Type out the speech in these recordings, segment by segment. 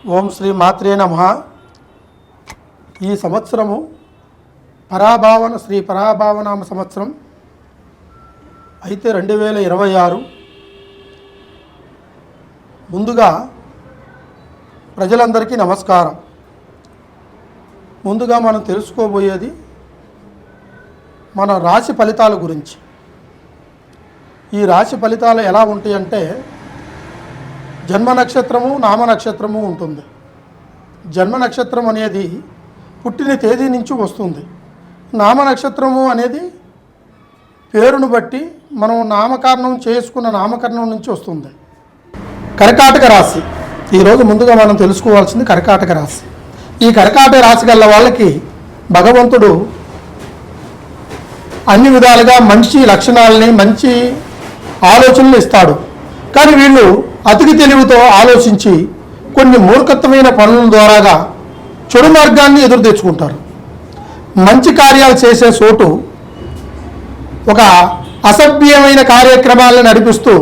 ఓం శ్రీ మాత్రే నమః. ఈ సంవత్సరము పరాభావన శ్రీ పరాభావనామ సంవత్సరం అయితే 2026. ముందుగా ప్రజలందరికీ నమస్కారం. ముందుగా మనం తెలుసుకోబోయేది మన రాశి ఫలితాల గురించి. ఈ రాశి ఫలితాలు ఎలా ఉంటాయంటే జన్మ నక్షత్రము నామ నక్షత్రము ఉంటుంది. జన్మ నక్షత్రం అనేది పుట్టిన తేదీ నుంచి వస్తుంది. నామ నక్షత్రము అనేది పేరును బట్టి మనం నామకరణం చేసుకున్న నామకరణం నుంచి వస్తుంది. కర్కాటక రాశి ఈరోజు ముందుగా మనం తెలుసుకోవాల్సింది కర్కాటక రాశి. ఈ కర్కాటక రాశి గల వాళ్ళకి భగవంతుడు అన్ని విధాలుగా మంచి లక్షణాలని మంచి ఆలోచనలు ఇస్తాడు. కానీ వీళ్ళు అతికి తెలివితో ఆలోచించి కొన్ని మూర్ఖత్వమైన పనుల ద్వారాగా చెడు మార్గాన్ని ఎదురు తెచ్చుకుంటారు. మంచి కార్యాలు చేసే చోటు ఒక అసభ్యమైన కార్యక్రమాలను నడిపిస్తూ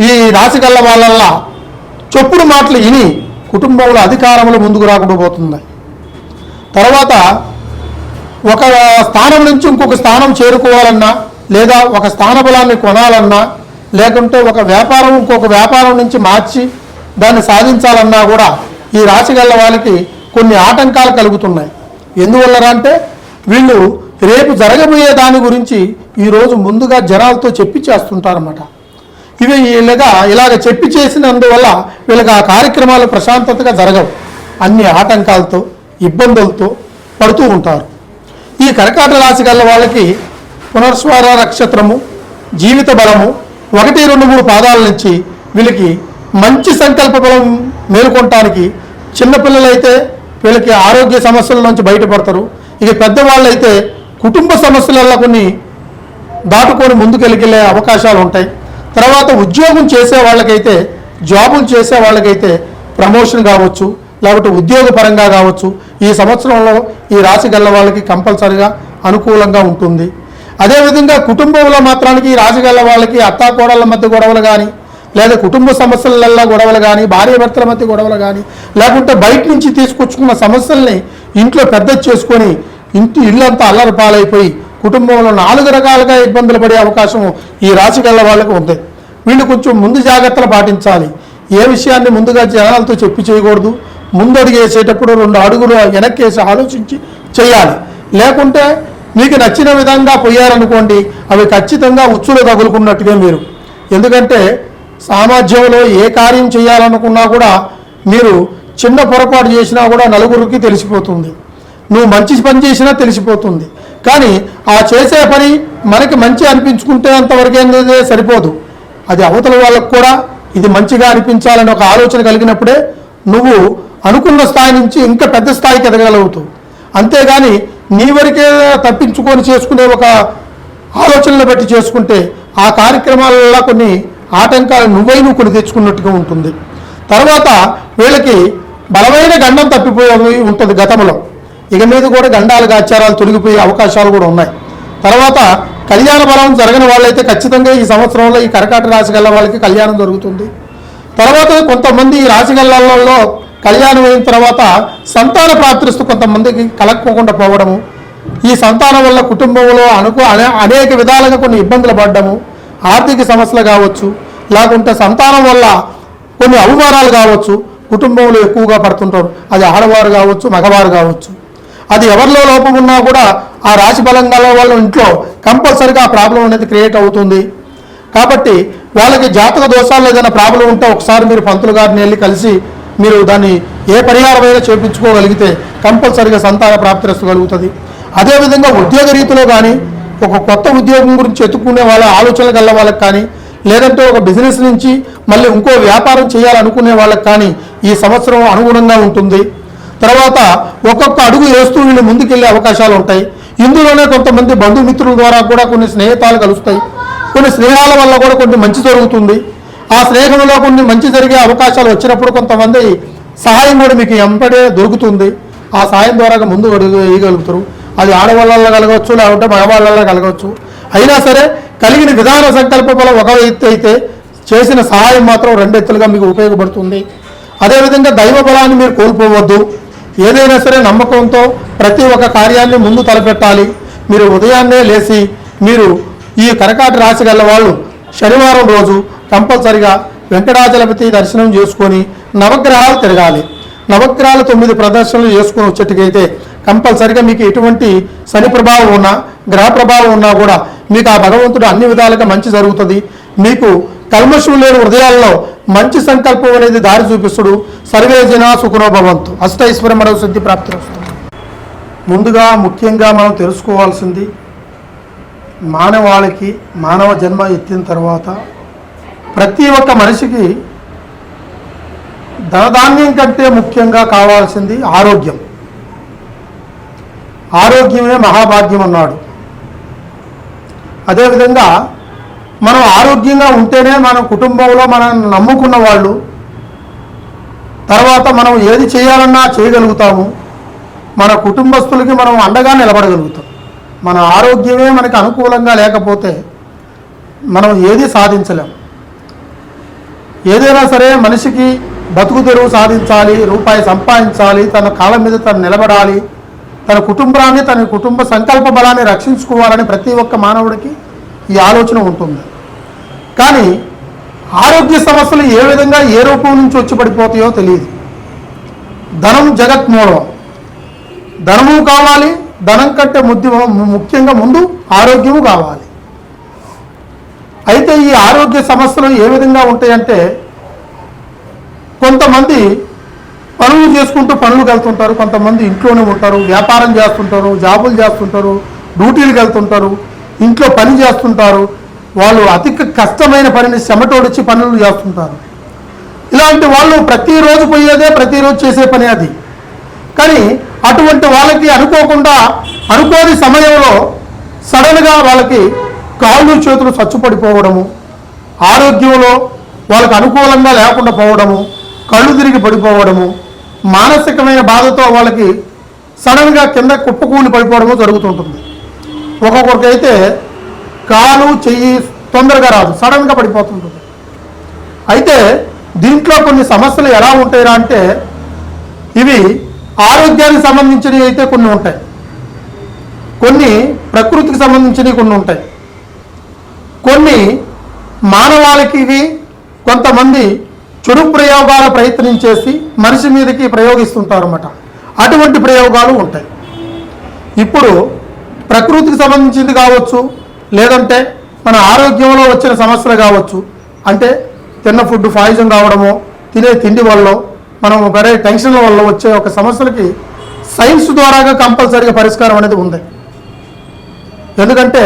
ఈ రాశి గల్ల వాళ్ళ చొప్పుడు మాటలు విని కుటుంబంలో అధికారంలో ముందుకు రాకుండా పోతుంది. తర్వాత ఒక స్థానం నుంచి ఇంకొక స్థానం చేరుకోవాలన్నా, లేదా ఒక స్థాన బలాన్ని కొనాలన్నా, లేకుంటే ఒక వ్యాపారం ఇంకొక వ్యాపారం నుంచి మార్చి దాన్ని సాధించాలన్నా కూడా ఈ రాశి గల వాళ్ళకి కొన్ని ఆటంకాలు కలుగుతున్నాయి. ఎందువల్ల అంటే వీళ్ళు రేపు జరగబోయే దాని గురించి ఈరోజు ముందుగా జనాలతో చెప్పి చేస్తుంటారన్నమాట. ఇవి ఇలాగ చెప్పి చేసినందువల్ల వీళ్ళకి ఆ కార్యక్రమాలు ప్రశాంతతగా జరగవు. అన్ని ఆటంకాలతో ఇబ్బందులతో పడుతూ ఉంటారు. ఈ కర్కాటక రాశి గల వాళ్ళకి పునర్స్వార నక్షత్రము, జీవిత బలము 1, 2, 3 పాదాల నుంచి వీళ్ళకి మంచి సంకల్ప బలం మేలుకొనటానికి, చిన్నపిల్లలైతే వీళ్ళకి ఆరోగ్య సమస్యల నుంచి బయటపడతారు. ఇక పెద్దవాళ్ళు అయితే కుటుంబ సమస్యలలో కొన్ని దాటుకొని ముందుకెళ్ళే అవకాశాలు ఉంటాయి. తర్వాత ఉద్యోగం చేసే వాళ్ళకైతే, జాబులు చేసే వాళ్ళకైతే ప్రమోషన్ కావచ్చు, లేకపోతే ఉద్యోగ పరంగా కావచ్చు, ఈ సంవత్సరంలో ఈ రాశి గల్ల వాళ్ళకి కంపల్సరిగా అనుకూలంగా ఉంటుంది. అదేవిధంగా కుటుంబంలో మాత్రానికి ఈ రాశి గల్ల వాళ్ళకి అత్తాకోడళ్ళ మధ్య గొడవలు కానీ, లేదా కుటుంబ సమస్యలల్లో గొడవలు కానీ, భార్యాభర్తల మధ్య గొడవలు కానీ, లేకుంటే బయట నుంచి తీసుకొచ్చుకున్న సమస్యల్ని ఇంట్లో పెద్ద చేసుకొని ఇల్లంతా అల్లరి పాలైపోయి కుటుంబంలో 4 రకాలుగా ఇబ్బందులు పడే అవకాశం ఈ రాశి గల్ల వాళ్ళకి ఉంది. వీళ్ళు కొంచెం ముందు జాగ్రత్తలు పాటించాలి. ఏ విషయాన్ని ముందుగా జనాలతో చెప్పి చేయకూడదు. ముందడుగు వేసేటప్పుడు 2 అడుగులు వెనక్కి వేసి ఆలోచించి చేయాలి. లేకుంటే మీకు నచ్చిన విధంగా పోయారనుకోండి, అవి ఖచ్చితంగా ఉచ్చులు తగులుకున్నట్టుగా మీరు. ఎందుకంటే సామర్థ్యంలో ఏ కార్యం చేయాలనుకున్నా కూడా మీరు చిన్న పొరపాటు చేసినా కూడా నలుగురికి తెలిసిపోతుంది. నువ్వు మంచి పని చేసినా తెలిసిపోతుంది. కానీ ఆ చేసే పని మనకి మంచి అనిపించుకుంటే అంతవరకే సరిపోదు. అది అవతల వాళ్ళకు కూడా ఇది మంచిగా అనిపించాలని ఒక ఆలోచన కలిగినప్పుడే నువ్వు అనుకున్న స్థాయి నుంచి ఇంకా పెద్ద స్థాయికి ఎదగలుగుతావు. అంతేగాని నీ వరకే తప్పించుకొని చేసుకునే ఒక ఆలోచనలు బట్టి చేసుకుంటే ఆ కార్యక్రమాలలో కొన్ని ఆటంకాలు నువ్వు కొన్ని తెచ్చుకున్నట్టుగా ఉంటుంది. తర్వాత వీళ్ళకి బలమైన గండం తప్పిపోయి ఉంటుంది గతంలో. ఇక మీద కూడా గండాలుగా ఆచారాలు తొలగిపోయే అవకాశాలు కూడా ఉన్నాయి. తర్వాత కళ్యాణ బలం జరగని వాళ్ళైతే ఖచ్చితంగా ఈ సంవత్సరంలో ఈ కర్కాటక రాశి గల్ల వాళ్ళకి కళ్యాణం జరుగుతుంది. తర్వాత కొంతమంది ఈ రాశి గల్లలో కళ్యాణం అయిన తర్వాత సంతాన ప్రాప్తిస్తూ కొంతమందికి కలక్కోకుండా పోవడము, ఈ సంతానం వల్ల కుటుంబంలో అనేక విధాలుగా కొన్ని ఇబ్బందులు పడ్డము, ఆర్థిక సమస్యలు కావచ్చు, లేకుంటే సంతానం వల్ల కొన్ని అవమానాలు కావచ్చు, కుటుంబంలో ఎక్కువగా పడుతుంటారు. అది ఆడవారు కావచ్చు, మగవారు కావచ్చు. అది ఎవరిలో లోపం ఉన్నా కూడా ఆ రాశి బలం గల వాళ్ళ ఇంట్లో కంపల్సరిగా ఆ ప్రాబ్లం అనేది క్రియేట్ అవుతుంది. కాబట్టి వాళ్ళకి జాతక దోషాలు ఏదైనా ప్రాబ్లం ఉంటే ఒకసారి మీరు పంతులు గారిని వెళ్ళి కలిసి మీరు దాన్ని ఏ పరిహారమైనా చేయించుకోగలిగితే కంపల్సరిగా సంతాన ప్రాప్తి కలుగుతుంది. అదేవిధంగా ఉద్యోగ రీతిలో కానీ, ఒక కొత్త ఉద్యోగం గురించి ఎత్తుకునే వాళ్ళ ఆలోచనలు గల వాళ్ళకి కానీ, లేదంటే ఒక బిజినెస్ నుంచి మళ్ళీ ఇంకో వ్యాపారం చేయాలనుకునే వాళ్ళకి కానీ ఈ సంవత్సరం అనుగుణంగా ఉంటుంది. తర్వాత ఒక్కొక్క అడుగు వేస్తూ వీళ్ళు ముందుకెళ్ళే అవకాశాలు ఉంటాయి. ఇందులోనే కొంతమంది బంధుమిత్రుల ద్వారా కూడా కొన్ని స్నేహితాలు కలుస్తాయి. కొన్ని స్నేహాల వల్ల కూడా కొన్ని మంచి జరుగుతుంది. ఆ స్నేహంలో కొన్ని మంచి జరిగే అవకాశాలు వచ్చినప్పుడు కొంతమంది సహాయం కూడా మీకు ఎంపడే దొరుకుతుంది. ఆ సాయం ద్వారా ముందు అడుగు వేయగలుగుతారు. అది ఆడవాళ్ళల్లో కలగవచ్చు, లేకుంటే మగవాళ్ళల్లో కలగవచ్చు. అయినా సరే కలిగిన విధాన సంకల్ప బలం ఒక ఎత్తు అయితే చేసిన సహాయం మాత్రం 2 ఎత్తులుగా మీకు ఉపయోగపడుతుంది. అదేవిధంగా దైవ బలాన్ని మీరు కోల్పోవద్దు. ఏదైనా సరే నమ్మకంతో ప్రతి ఒక్క కార్యాన్ని ముందు తలపెట్టాలి. మీరు ఉదయాన్నే లేచి మీరు ఈ కర్కాటక రాశి గల వాళ్ళు శనివారం రోజు కంపల్సరిగా వెంకటాచలపతి దర్శనం చేసుకొని నవగ్రహాలు తిరగాలి. నవగ్రహాలు 9 ప్రదర్శనలు చేసుకొని వచ్చేట్టుకైతే కంపల్సరిగా మీకు ఎటువంటి శని ప్రభావం ఉన్నా గ్రహ ప్రభావం ఉన్నా కూడా మీకు ఆ భగవంతుడు అన్ని విధాలుగా మంచి జరుగుతుంది. మీకు కల్మషం లేని హృదయాల్లో మంచి సంకల్పం అనేది దారి చూపిస్తుడు. సర్వే జనా సుఖనో భవంతు. అష్టైశ్వర్యం మనకు సిద్ధి ప్రాప్తి వస్తుంది. ముందుగా ముఖ్యంగా మనం తెలుసుకోవాల్సింది, మానవాళికి మానవ జన్మ ఎత్తిన తర్వాత ప్రతి ఒక్క మనిషికి ధనధాన్యం కంటే ముఖ్యంగా కావాల్సింది ఆరోగ్యం. ఆరోగ్యమే మహాభాగ్యం అన్నాడు. అదేవిధంగా మనం ఆరోగ్యంగా ఉంటేనే మన కుటుంబంలో మనం నమ్ముకున్న వాళ్ళు తర్వాత మనం ఏది చేయాలన్నా చేయగలుగుతాము. మన కుటుంబస్తులకి మనం అండగా నిలబడగలుగుతాం. మన ఆరోగ్యమే మనకి అనుకూలంగా లేకపోతే మనం ఏది సాధించలేం. ఏదైనా సరే మనిషికి బతుకు తెరువు సాధించాలి, రూపాయి సంపాదించాలి, తన కాళ్ళ మీద తను నిలబడాలి, తన కుటుంబాన్ని తన కుటుంబ సంకల్ప బలాన్ని రక్షించుకోవాలని ప్రతి ఒక్క మానవుడికి ఈ ఆలోచన ఉంటుంది. కానీ ఆరోగ్య సమస్యలు ఏ విధంగా ఏ రూపం నుంచి వచ్చి పడిపోతాయో తెలియదు. ధనం జగత్ మూలం. ధనము కావాలి, ధనం కంటే ముఖ్యంగా ముందు ఆరోగ్యము కావాలి. అయితే ఈ ఆరోగ్య సమస్యలు ఏ విధంగా ఉంటాయంటే, కొంతమంది పనులు చేసుకుంటూ పనులకు వెళ్తుంటారు, కొంతమంది ఇంట్లోనే ఉంటారు, వ్యాపారం చేస్తుంటారు, జాబులు చేస్తుంటారు, డ్యూటీలకు వెళ్తుంటారు, ఇంట్లో పని చేస్తుంటారు. వాళ్ళు అతి కష్టమైన పనిని చెమటోడిచ్చి పనులు చేస్తుంటారు. ఇలాంటి వాళ్ళు ప్రతిరోజు పోయేదే, ప్రతిరోజు చేసే పని అది. కానీ అటువంటి వాళ్ళకి అనుకోకుండా అనుకోని సమయంలో సడన్గా వాళ్ళకి కాళ్ళు చేతులు చచ్చుపడిపోవడము, ఆరోగ్యంలో వాళ్ళకి అనుకూలంగా లేకుండా పోవడము, కళ్ళు తిరిగి పడిపోవడము, మానసికమైన బాధతో వాళ్ళకి సడన్గా కింద కుప్పకూలి పడిపోవడము జరుగుతుంటుంది. ఒక్కొక్కరికైతే కాలు చెయ్యి తొందరగా రాదు, సడన్గా పడిపోతుంటుంది. అయితే దీంట్లో కొన్ని సమస్యలు ఎలా ఉంటాయిరా అంటే, ఇవి ఆరోగ్యానికి సంబంధించినవి అయితే కొన్ని ఉంటాయి, కొన్ని ప్రకృతికి సంబంధించినవి కొన్ని ఉంటాయి, కొన్ని మానవాళికి ఇవి కొంతమంది చెడు ప్రయోగాలు ప్రయత్నం చేసి మనిషి మీదకి ప్రయోగిస్తుంటారన్నమాట. అటువంటి ప్రయోగాలు ఉంటాయి. ఇప్పుడు ప్రకృతికి సంబంధించింది కావచ్చు, లేదంటే మన ఆరోగ్యంలో వచ్చిన సమస్యలు కావచ్చు. అంటే తిన్న ఫుడ్ పాయిజన్ కావడమో, తినే తిండి వల్ల, మనం వేరే టెన్షన్ల వల్ల వచ్చే ఒక సమస్యలకి సైన్స్ ద్వారాగా కంపల్సరీగా పరిష్కారం అనేది ఉంది. ఎందుకంటే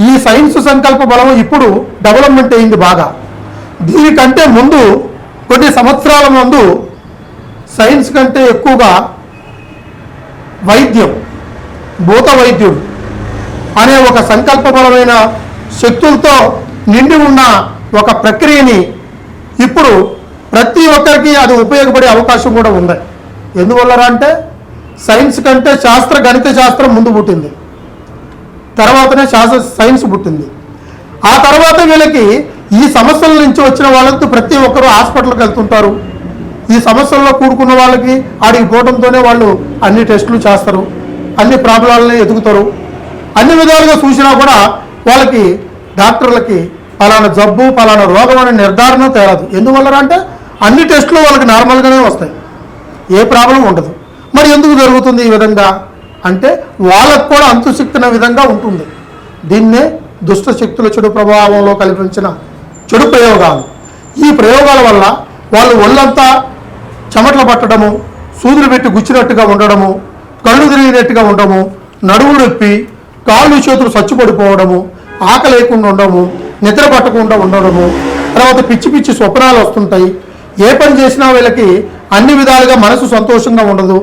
ఈ సైన్స్ సంకల్ప బలం ఇప్పుడు డెవలప్మెంట్ అయింది బాగా. దీనికంటే ముందు కొన్ని సంవత్సరాల ముందు సైన్స్ కంటే ఎక్కువగా వైద్యం, భూత వైద్యుడు అనే ఒక సంకల్పబలమైన శక్తులతో నిండి ఉన్న ఒక ప్రక్రియని ఇప్పుడు ప్రతి ఒక్కరికి అది ఉపయోగపడే అవకాశం కూడా ఉంది. ఎందువల్ల అంటే సైన్స్ కంటే గణిత శాస్త్రం ముందు పుట్టింది, తర్వాతనే సైన్స్ పుట్టింది. ఆ తర్వాత వీళ్ళకి ఈ సమస్యల నుంచి వచ్చిన వాళ్ళతో ప్రతి ఒక్కరూ హాస్పిటల్కి వెళ్తుంటారు. ఈ సమస్యల్లో కూడుకున్న వాళ్ళకి ఆడికి పోవడంతోనే వాళ్ళు అన్ని టెస్టులు చేస్తారు, అన్ని ప్రాబ్లాలని ఎదుగుతారు. అన్ని విధాలుగా చూసినా కూడా వాళ్ళకి డాక్టర్లకి పలానా జబ్బు పలానా రోగం అనే నిర్ధారణ తేలదు. ఎందువల్ల అంటే అన్ని టెస్టులు వాళ్ళకి నార్మల్గానే వస్తాయి, ఏ ప్రాబ్లం ఉండదు. మరి ఎందుకు జరుగుతుంది ఈ విధంగా అంటే వాళ్ళకు కూడా అంతుసిక్కిన విధంగా ఉంటుంది. దీన్నే దుష్ట శక్తుల చెడు ప్రభావంలో కల్పించిన చెడు ప్రయోగాలు. ఈ ప్రయోగాల వల్ల వాళ్ళు ఒళ్ళంతా చెమటలు పట్టడము, సూదులు పెట్టి గుచ్చినట్టుగా ఉండడము, కళ్ళు తిరిగినట్టుగా ఉండడము, నడుము నొప్పి, కాళ్ళు చేతులు చచ్చుపడిపోవడము, ఆకలి లేకుండా ఉండడము, నిద్ర పట్టకుండా ఉండడము, తర్వాత పిచ్చి పిచ్చి స్వప్నాలు వస్తుంటాయి. ఏ పని చేసినా వీళ్ళకి అన్ని విధాలుగా మనసు సంతోషంగా ఉండదు,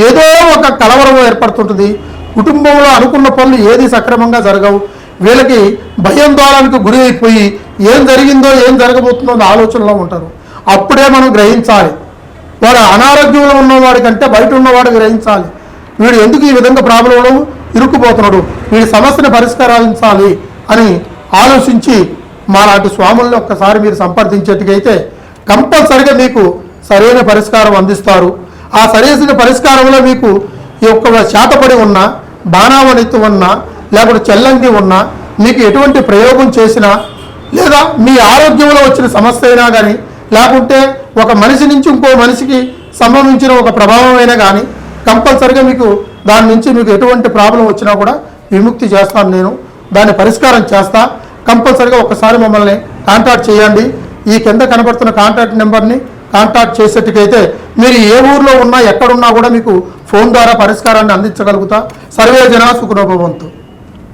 ఏదో ఒక కలవరం ఏర్పడుతుంటుంది. కుటుంబంలో అనుకున్న పనులు ఏది సక్రమంగా జరగవు. వీళ్ళకి భయాందోళనకు గురి అయిపోయి ఏం జరిగిందో ఏం జరగబోతుందో అన్న ఆలోచనలో ఉంటారు. అప్పుడే మనం గ్రహించాలి, వాడు అనారోగ్యంలో ఉన్నవాడి కంటే బయట ఉన్నవాడు గ్రహించాలి, వీడు ఎందుకు ఈ విధంగా ప్రాబ్లంలో ఇరుక్కుపోతున్నాడు, వీడి సమస్యను పరిష్కరించాలి అని ఆలోచించి మాలాంటి స్వాముల్ని ఒక్కసారి మీరు సంప్రదించేట్టుకైతే కంపల్సరిగా మీకు సరైన పరిష్కారం అందిస్తారు. ఆ సరైన పరిష్కారంలో మీకు ఈ యొక్క శాతపడి ఉన్నా, బాణావణిత్వం ఉన్నా, లేకపోతే చెల్లంగి ఉన్నా, మీకు ఎటువంటి ప్రయోగం చేసినా, లేదా మీ ఆరోగ్యంలో వచ్చిన సమస్య అయినా కానీ, లేకుంటే ఒక మనిషి నుంచి ఇంకో మనిషికి సంభవించిన ఒక ప్రభావం అయినా కానీ, కంపల్సరిగా మీకు దాని నుంచి మీకు ఎటువంటి ప్రాబ్లం వచ్చినా కూడా విముక్తి చేస్తాను. నేను దాన్ని పరిష్కారం చేస్తా. కంపల్సరిగా ఒకసారి మమ్మల్ని కాంటాక్ట్ చేయండి. ఈ కింద కనబడుతున్న కాంటాక్ట్ నెంబర్ని కాంటాక్ట్ చేసేట్టుకైతే మీరు ఏ ఊర్లో ఉన్నా, ఎక్కడున్నా కూడా మీకు ఫోన్ ద్వారా పరిష్కారాన్ని అందించగలుగుతా. సర్వే జన సుఖనోభవంతు.